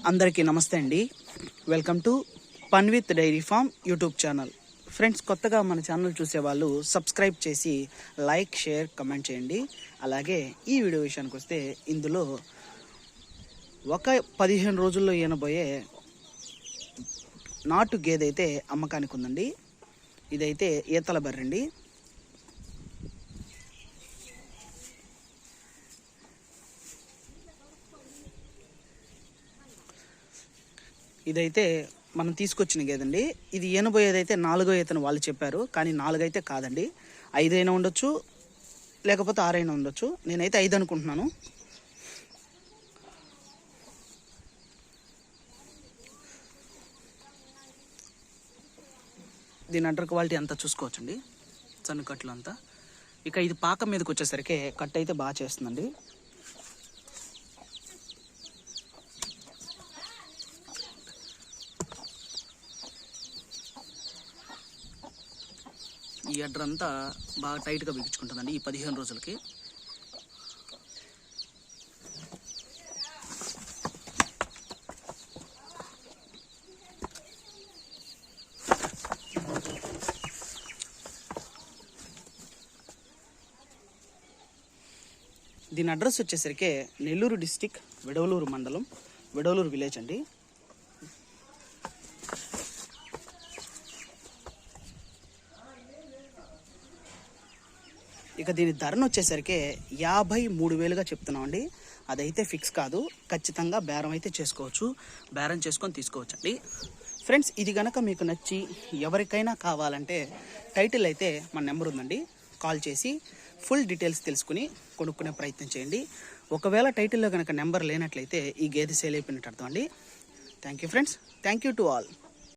అందరికీ నమస్తే అండి. Welcome to Panvith dairy farm YouTube channel. Friends, కొత్తగా మన ఛానల్ చూసేవాళ్ళు సబ్స్క్రైబ్ చేసి లైక్, షేర్, కమెంట్ చేయండి. అలాగే ఈ వీడియో విషయానికి వస్తే ఇందులో ఒక 15 రోజుల్లో ఈనబోయే నాటు గేదె అయితే అమ్మకానికి ఉందండి. ఇదైతే ఈతల బర్రెండి. ఇదైతే మనం తీసుకొచ్చిన గేదండి. ఇది ఈనబోయేదైతే 4వ ఈతను వాళ్ళు చెప్పారు, కానీ 4 అయితే కాదండి. 5 అయినా ఉండొచ్చు, లేకపోతే 6 అయినా ఉండొచ్చు. నేనైతే 5 అనుకుంటున్నాను. దీని అండర్ క్వాలిటీ అంతా చూసుకోవచ్చండి, సన్నుకట్లు అంతా. ఇక ఇది పాకం మీదకి వచ్చేసరికి కట్ అయితే బాగా చేస్తుందండి. ఈ అడ్డర్ అంతా బాగా టైట్గా బిగించుకుంటుందండి ఈ 15 రోజులకి. దీని అడ్రస్ వచ్చేసరికి నెల్లూరు డిస్టిక్, విడవలూరు మండలం, విడవలూరు విలేజ్ అండి. ఇక దీని ధరను వచ్చేసరికి 53,000గా చెప్తున్నామండి. అదైతే ఫిక్స్ కాదు, ఖచ్చితంగా బేరం అయితే చేసుకోవచ్చు. బేరం చేసుకొని తీసుకోవచ్చు అండి. ఫ్రెండ్స్, ఇది కనుక మీకు నచ్చి ఎవరికైనా కావాలంటే టైటిల్ అయితే మన నెంబర్ ఉందండి, కాల్ చేసి ఫుల్ డీటెయిల్స్ తెలుసుకుని కొనుక్కునే ప్రయత్నం చేయండి. ఒకవేళ టైటిల్లో కనుక నెంబర్ లేనట్లయితే ఈ గేదె సేల్ అయిపోయినట్టు అర్థం అండి. Thank you friends, thank you to all.